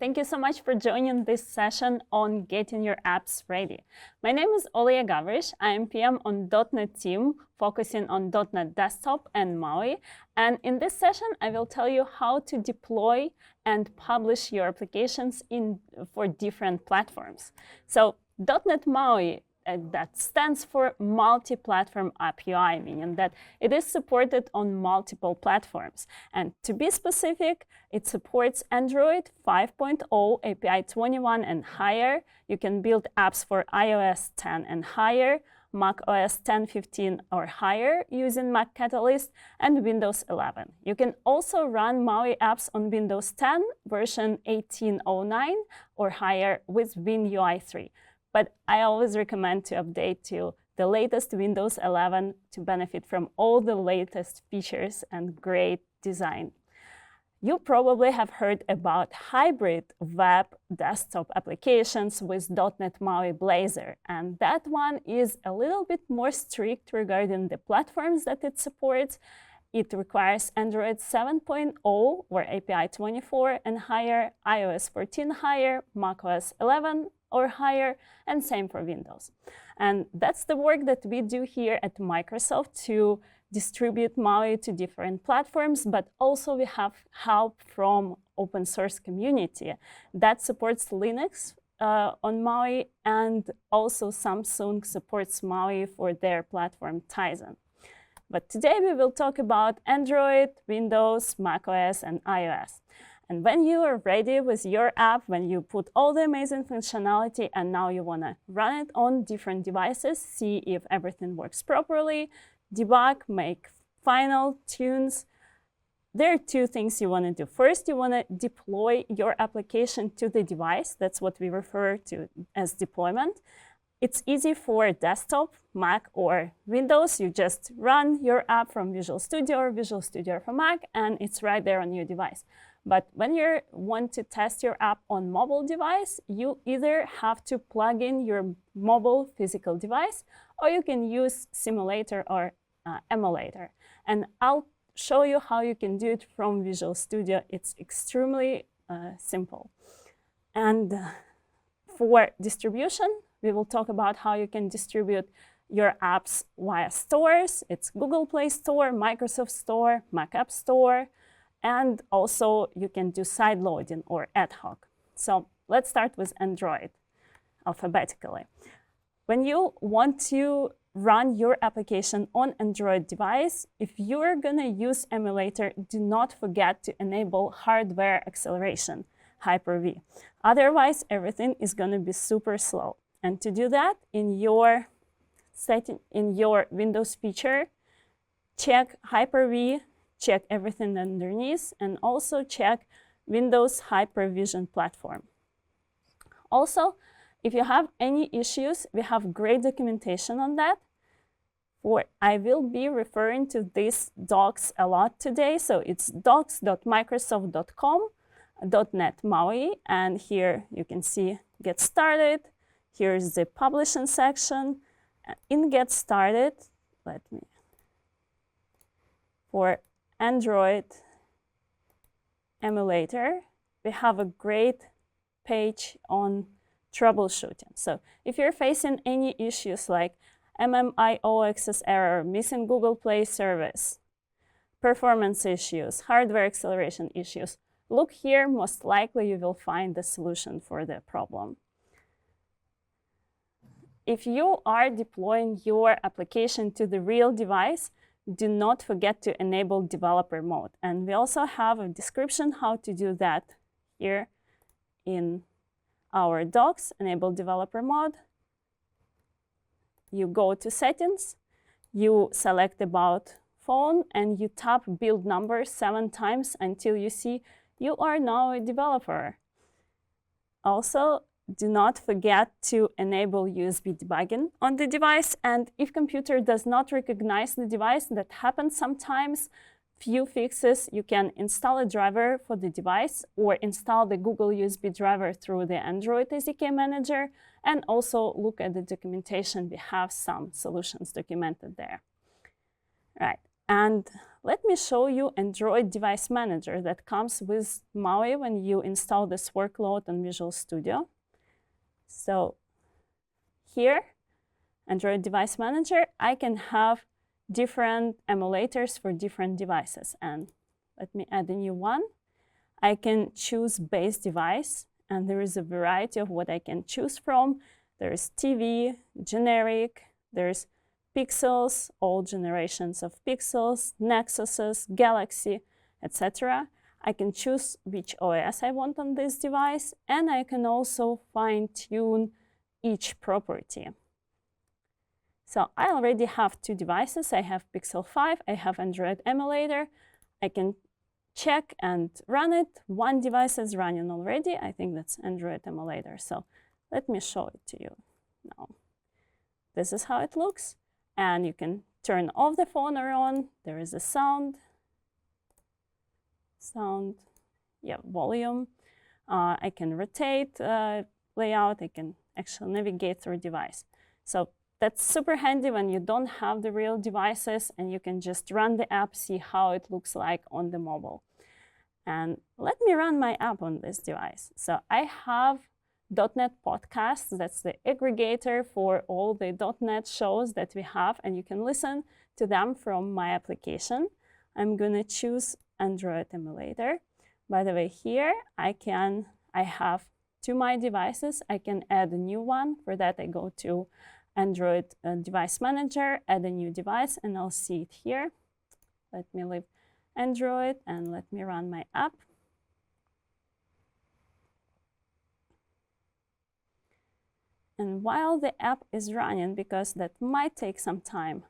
Thank you so much for joining this session on getting your apps ready. My name is Olia Gavrish. I am PM on .NET team, focusing on .NET Desktop and MAUI. And in this session, I will tell you how to deploy and publish your applications for different platforms. So .NET MAUI, that stands for Multi-Platform App UI, meaning that it is supported on multiple platforms. And to be specific, it supports Android 5.0, API 21 and higher. You can build apps for iOS 10 and higher, Mac OS 10.15 or higher using Mac Catalyst, and Windows 11. You can also run MAUI apps on Windows 10 version 18.09 or higher with WinUI 3. But I always recommend to update to the latest Windows 11 to benefit from all the latest features and great design. You probably have heard about hybrid web desktop applications with .NET MAUI Blazor, and that one is a little bit more strict regarding the platforms that it supports. It requires Android 7.0 or API 24 and higher, iOS 14 higher, macOS 11 or higher, and same for Windows. And that's the work that we do here at Microsoft to distribute MAUI to different platforms, but also we have help from open source community that supports Linux on MAUI, and also Samsung supports MAUI for their platform Tizen. But today we will talk about Android, Windows, macOS, and iOS. And when you are ready with your app, when you put all the amazing functionality and now you want to run it on different devices, see if everything works properly, debug, make final tunes, there are two things you want to do. First, you want to deploy your application to the device. That's what we refer to as deployment. It's easy for desktop, Mac, or Windows. You just run your app from Visual Studio or Visual Studio for Mac, and it's right there on your device. But when you want to test your app on mobile device, you either have to plug in your mobile physical device, or you can use simulator or emulator. And I'll show you how you can do it from Visual Studio. It's extremely simple. And for distribution, we will talk about how you can distribute your apps via stores. It's Google Play Store, Microsoft Store, Mac App Store, and also you can do side loading or ad hoc. So let's start with Android alphabetically. When you want to run your application on Android device, if you're going to use emulator, do not forget to enable hardware acceleration, Hyper-V. Otherwise, everything is going to be super slow. And to do that, in your setting, in your Windows feature, check Hyper-V, check everything underneath, and also check Windows Hypervision platform. Also, if you have any issues, we have great documentation on that. I will be referring to these docs a lot today. So it's docs.microsoft.com, .NET MAUI, and here you can see Get Started. Here's the publishing section. In Get Started, for Android emulator, we have a great page on troubleshooting. So if you're facing any issues like MMIO access error, missing Google Play service, performance issues, hardware acceleration issues, look here. Most likely you will find the solution for the problem. If you are deploying your application to the real device, do not forget to enable developer mode. And we also have a description how to do that here in our docs, enable developer mode. You go to settings, you select about phone, and you tap build number 7 times until you see you are now a developer. Also, do not forget to enable USB debugging on the device. And if computer does not recognize the device, that happens sometimes, few fixes, you can install a driver for the device or install the Google USB driver through the Android SDK Manager, and also look at the documentation. We have some solutions documented there. Right. And let me show you Android Device Manager that comes with MAUI when you install this workload on Visual Studio. So here, Android Device Manager, I can have different emulators for different devices. And let me add a new one. I can choose base device, and there is a variety of what I can choose from. There's TV, generic, there's Pixels, all generations of Pixels, Nexuses, Galaxy, etc. I can choose which OS I want on this device, and I can also fine-tune each property. So I already have two devices. I have Pixel 5, I have Android emulator. I can check and run it. One device is running already. I think that's Android emulator. So let me show it to you now. This is how it looks. And you can turn off the phone or on. There is a sound, volume. I can rotate layout. I can actually navigate through device. So that's super handy when you don't have the real devices and you can just run the app, see how it looks like on the mobile. And let me run my app on this device. So I have .NET Podcast, that's the aggregator for all the .NET shows that we have, and you can listen to them from my application. I'm gonna choose Android emulator. By the way, here I have to my devices, I can add a new one. For that, I go to Android Device Manager, add a new device, and I'll see it here. Let me leave Android and let me run my app. And while the app is running, because that might take some time,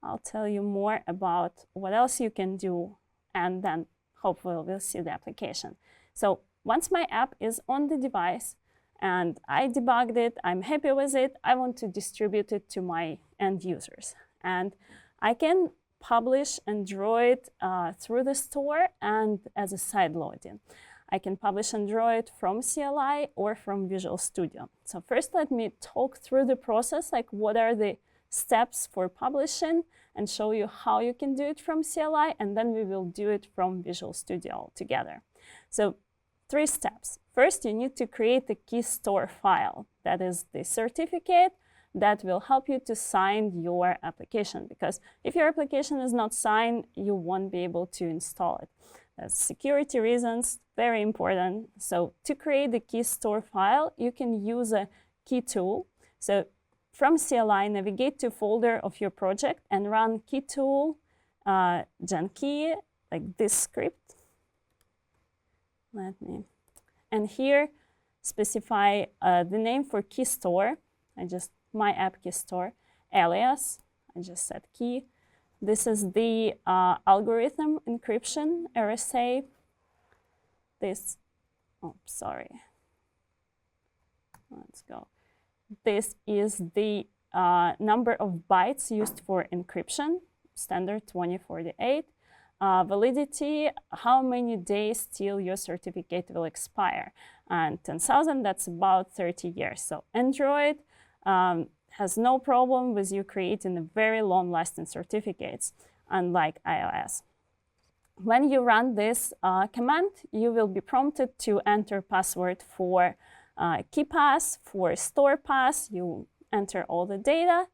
I'll tell you more about what else you can do, and then hopefully we'll see the application. So once my app is on the device and I debugged it, I'm happy with it, I want to distribute it to my end users. And I can publish Android through the store and as a side loading. I can publish Android from CLI or from Visual Studio. So first, let me talk through the process, like what are the steps for publishing, and show you how you can do it from CLI, and then we will do it from Visual Studio together. So 3 steps. First, you need to create a key store file. That is the certificate that will help you to sign your application, because if your application is not signed, you won't be able to install it. That's security reasons, very important. So to create the key store file, you can use a key tool. So from CLI, navigate to folder of your project and run key tool genkey, like this script. And here specify the name for key store. My app key store, alias, I just said key. This is the algorithm encryption, RSA. This is the number of bytes used for encryption, standard 2048. Validity, how many days till your certificate will expire. And 10,000, that's about 30 years. So Android has no problem with you creating a very long-lasting certificates, unlike iOS. When you run this command, you will be prompted to enter password for KeePass, for StorePass. You enter all the data,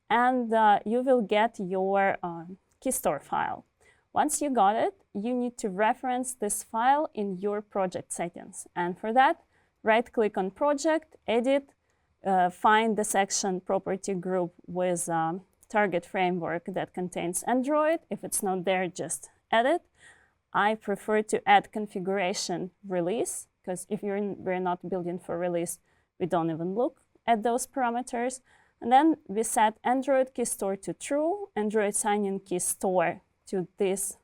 and you will get your key store file. Once you got it, you need to reference this file in your project settings. And for that, right-click on Project, Edit, find the section Property Group with Target Framework that contains Android. If it's not there, just add it. I prefer to add configuration release, because if we're not building for release, we don't even look at those parameters. And then we set Android key store to true, Android sign-in key store to this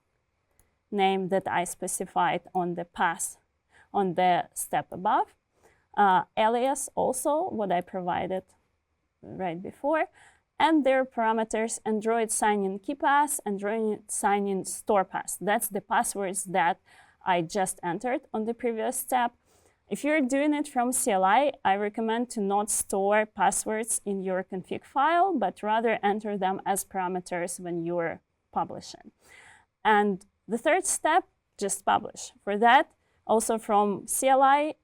name that I specified on the path on the step above. Alias also, what I provided right before. And their parameters, Android sign-in KeePass, Android sign-in StorePass. That's the passwords that I just entered on the previous step. If you're doing it from CLI, I recommend to not store passwords in your config file, but rather enter them as parameters when you're publishing. And the third step, just publish. For that, also from CLI,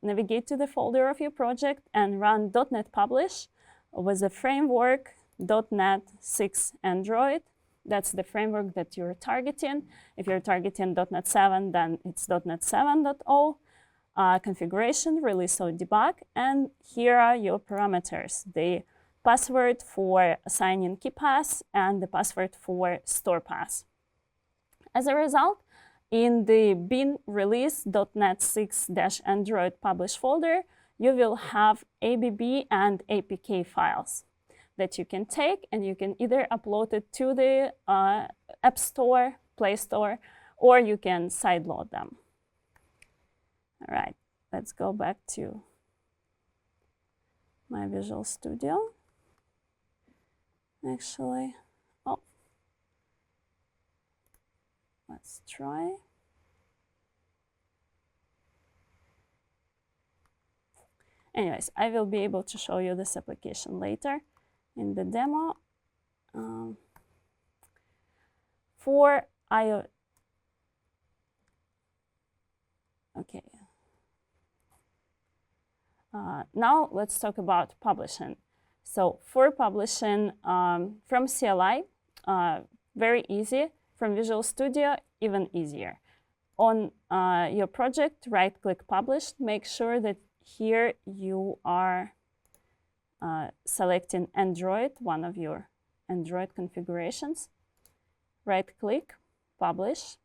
navigate to the folder of your project and run .NET Publish with the framework .NET 6 Android. That's the framework that you're targeting. If you're targeting .NET 7, then it's .NET 7.0. Configuration, release or debug. And here are your parameters. The password for assigning KeePass and the password for store pass. As a result, in the bin release .NET 6-Android publish folder, you will have ABB and APK files that you can take, and you can either upload it to the App Store, Play Store, or you can sideload them. All right, let's go back to my Visual Studio. Actually, let's try. Anyways, I will be able to show you this application later in the demo. For iOS, okay. Now let's talk about publishing. So for publishing from CLI, very easy. From Visual Studio, even easier. On your project, right-click Publish. Make sure that here you are selecting Android, one of your Android configurations. Right-click, Publish.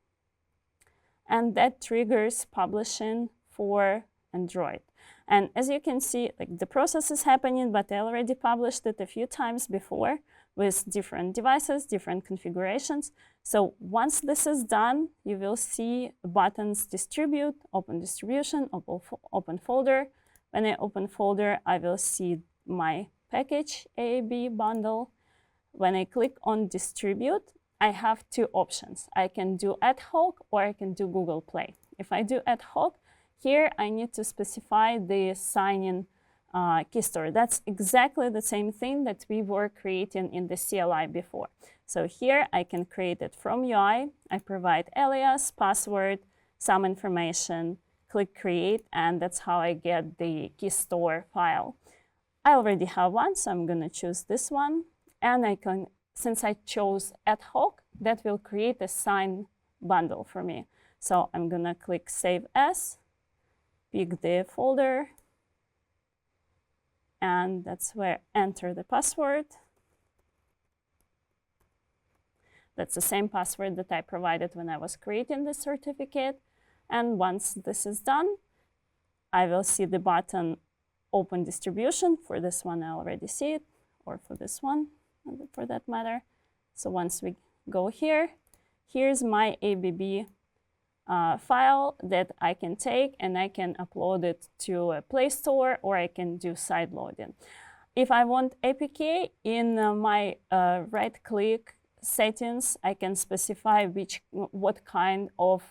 And that triggers publishing for Android. And as you can see, like, the process is happening, but I already published it a few times before with different devices, different configurations. So once this is done, you will see buttons distribute, open distribution, open folder. When I open folder, I will see my package AAB bundle. When I click on distribute, I have two options. I can do ad hoc or I can do Google Play. If I do ad hoc, here I need to specify the sign-in key store. That's exactly the same thing that we were creating in the CLI before. So here I can create it from UI. I provide alias, password, some information, click create, and that's how I get the key store file. I already have one, so I'm going to choose this one. And I can, since I chose ad hoc, that will create a sign bundle for me. So I'm going to click Save As, pick the folder, and that's where enter the password. That's the same password that I provided when I was creating the certificate. And once this is done, I will see the button Open Distribution. For this one, I already see it, or for this one, for that matter. So once we go here, here's my ABB file that I can take, and I can upload it to a Play Store, or I can do side loading. If I want APK, in my right-click settings, I can specify what kind of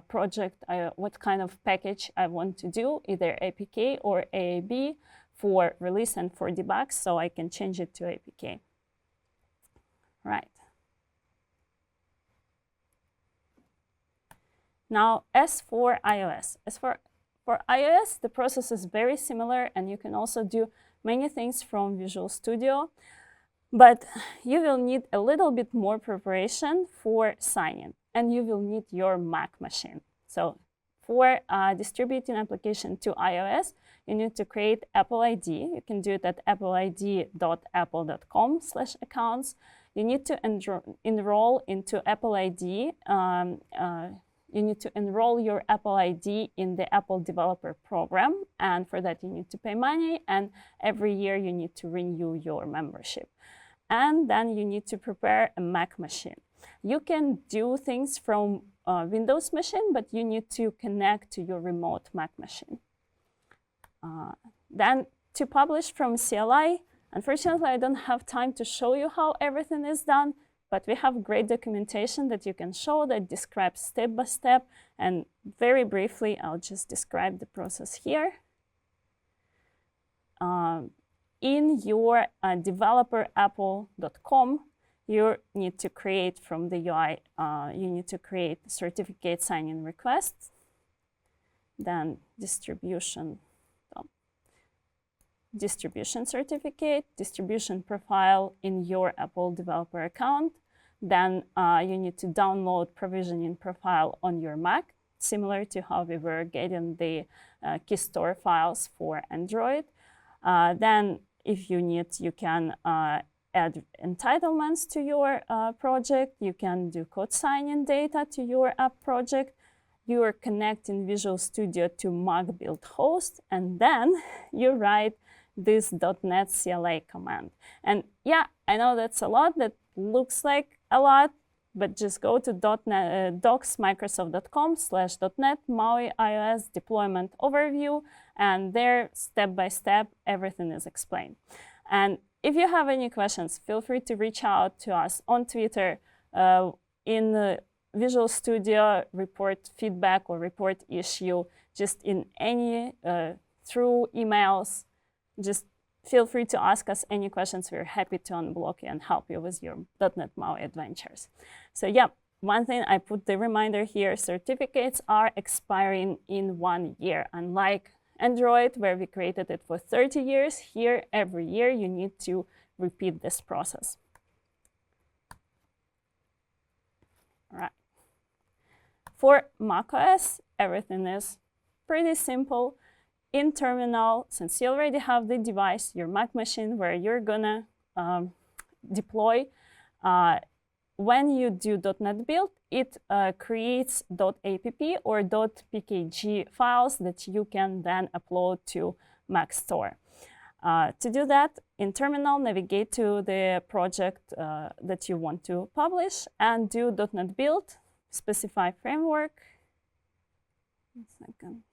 project, what kind of package I want to do, either APK or AAB for release and for debug, so I can change it to APK. Right. Now, as for iOS, for iOS, the process is very similar, and you can also do many things from Visual Studio, but you will need a little bit more preparation for signing, and you will need your Mac machine. So for distributing application to iOS, you need to create Apple ID. You can do it at appleid.apple.com/accounts. You need to enroll into Apple ID. You need to enroll your Apple ID in the Apple Developer Program, and for that you need to pay money, and every year you need to renew your membership. And then you need to prepare a Mac machine. You can do things from Windows machine, but you need to connect to your remote Mac machine. Then to publish from CLI, unfortunately, I don't have time to show you how everything is done, but we have great documentation that you can show that describes step by step. And very briefly, I'll just describe the process here. In your developer apple.com, you need to create from the UI, you need to create certificate sign-in requests, then distribution certificate, distribution profile in your Apple developer account. Then you need to download provisioning profile on your Mac, similar to how we were getting the key store files for Android. Then if you need, you can add entitlements to your project. You can do code sign-in data to your app project. You are connecting Visual Studio to Mac build host, and then you write this .NET CLA command. And yeah, I know that's a lot, that looks like a lot, but just go to docs.microsoft.com/.NET MAUI iOS deployment overview, and there, step by step, everything is explained. And if you have any questions, feel free to reach out to us on Twitter, in Visual Studio, report feedback or report issue, just in any, through emails. Just feel free to ask us any questions. We're happy to unblock you and help you with your .NET MAUI adventures. So yeah, one thing, I put the reminder here, certificates are expiring in 1 year. Unlike Android, where we created it for 30 years, here every year you need to repeat this process. All right. For macOS, everything is pretty simple. In Terminal, since you already have the device, your Mac machine where you're gonna deploy, when you do .NET Build, it creates .app or .pkg files that you can then upload to Mac Store. To do that, in Terminal, navigate to the project that you want to publish and do .NET Build, specify framework. 1 second.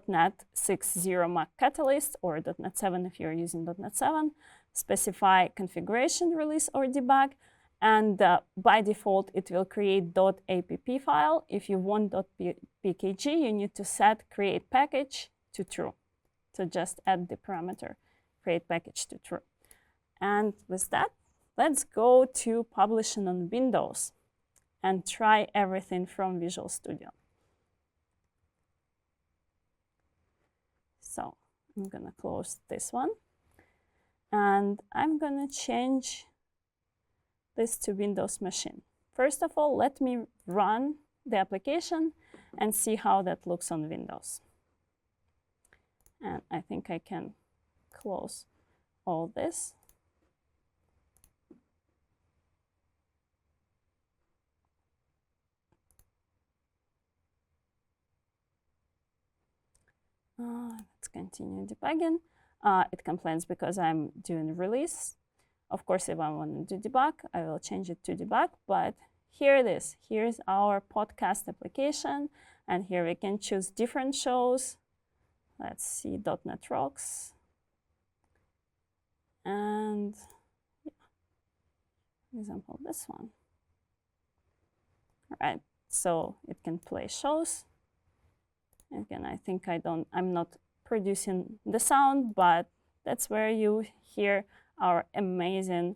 .NET 6.0 Mac Catalyst, or .NET 7 if you're using .NET 7, specify configuration, release, or debug, and by default it will create .app file. If you want .pkg, you need to set create package to true. So just add the parameter create package to true. And with that, let's go to publishing on Windows and try everything from Visual Studio. So I'm going to close this one, and I'm going to change this to Windows machine. First of all, let me run the application and see how that looks on Windows. And I think I can close all this. Let's continue debugging. It complains because I'm doing release. Of course, if I want to do debug, I will change it to debug, but here it is. Here's our podcast application, and here we can choose different shows. Let's see, .NET Rocks. And yeah, for example, this one. All right, so it can play shows. Again, I think I'm not producing the sound, but that's where you hear our amazing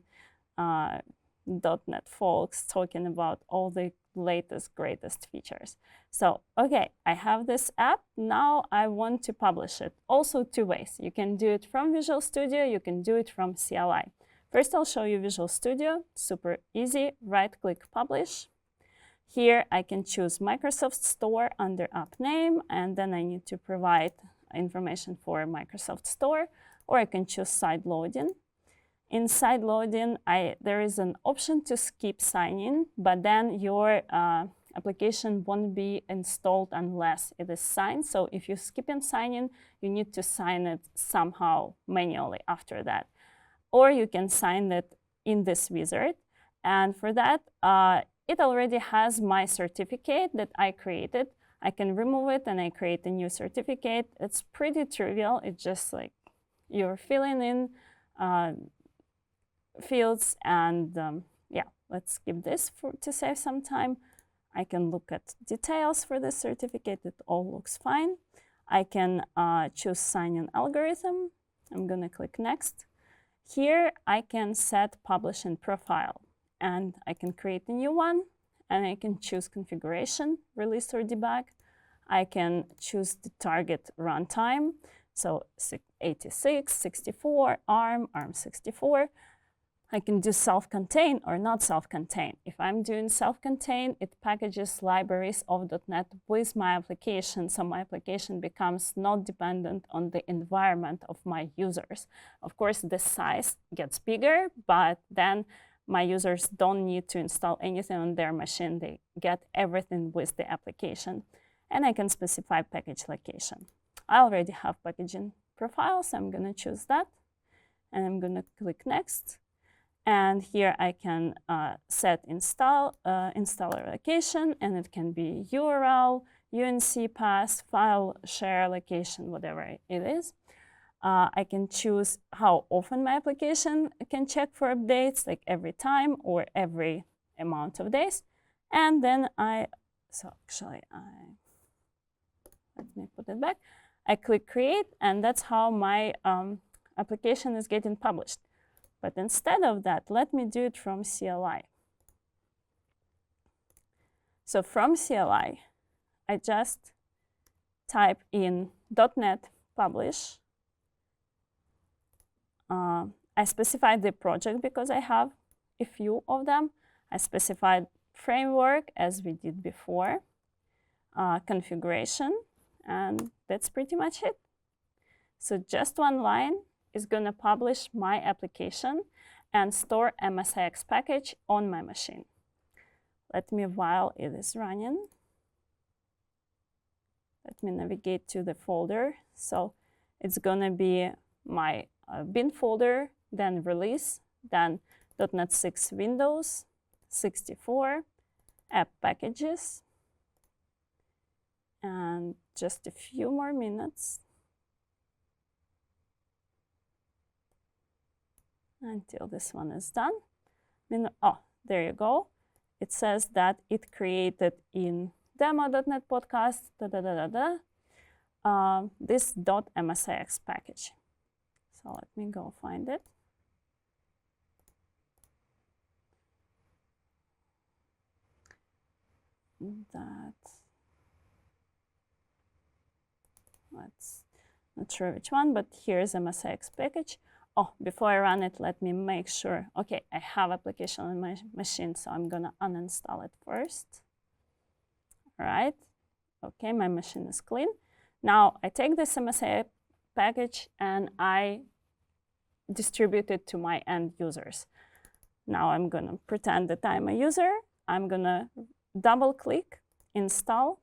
.NET folks talking about all the latest, greatest features. So, okay, I have this app. Now I want to publish it. Also 2 ways. You can do it from Visual Studio. You can do it from CLI. First, I'll show you Visual Studio. Super easy. Right-click, Publish. Here, I can choose Microsoft Store under app name, and then I need to provide information for Microsoft Store, or I can choose side loading. In side loading, there is an option to skip sign-in, but then your application won't be installed unless it is signed. So if you skip in sign-in, you need to sign it somehow manually after that. Or you can sign it in this wizard. And for that, it already has my certificate that I created. I can remove it and I create a new certificate. It's pretty trivial. It's just like you're filling in fields, and yeah, let's skip this to save some time. I can look at details for the certificate. It all looks fine. I can choose sign-in algorithm. I'm going to click Next. Here I can set publishing profile, and I can create a new one, and I can choose configuration, release or debug. I can choose the target runtime, so 86, 64, ARM 64. I can do self-contained or not self-contained. If I'm doing self-contained, it packages libraries of .NET with my application, so my application becomes not dependent on the environment of my users. Of course, the size gets bigger, but then my users don't need to install anything on their machine. They get everything with the application. And I can specify package location. I already have packaging profile, so I'm going to choose that. And I'm going to click Next. And here I can set installer location, and it can be URL, UNC path, file share location, whatever it is. I can choose how often my application can check for updates, like every time or every amount of days. And then let me put it back. I click Create, and that's how my application is getting published. But instead of that, let me do it from CLI. So from CLI, I just type in .NET publish. I specified the project because I have a few of them. I specified framework as we did before, configuration, and that's pretty much it. So just one line is going to publish my application and store MSIX package on my machine. Let me, while it is running, let me navigate to the folder. So it's going to be my bin folder, then release, then .NET 6 Windows, 64, app packages, and just a few more minutes until this one is done. Oh, there you go. It says that it created in demo.NET podcast, this .msix package. So let me go find it. Not sure which one, but here's MSIX package. Oh, before I run it, let me make sure. Okay, I have application on my machine, so I'm gonna uninstall it first. All right. Okay, my machine is clean. Now I take this MSIX package and I distribute it to my end users. Now I'm gonna pretend that I'm a user. I'm gonna double click, install.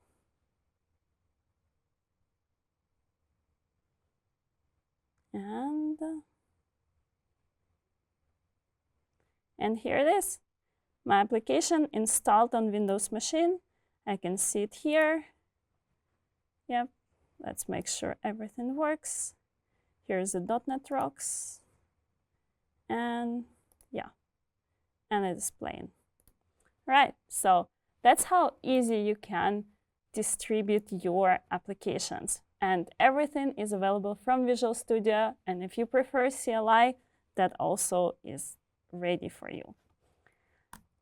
And here it is, my application installed on Windows machine. I can see it here. Yep, let's make sure everything works. Here's the .NET Rocks. And yeah, and it's playing. Right, so that's how easy you can distribute your applications. And everything is available from Visual Studio. And if you prefer CLI, that also is ready for you.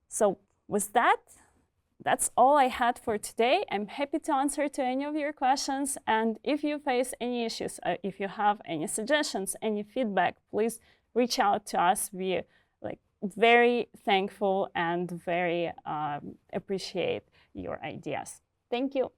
So with that, that's all I had for today. I'm happy to answer to any of your questions. And if you face any issues, if you have any suggestions, any feedback, please reach out to us. We're very thankful and very appreciate your ideas. Thank you.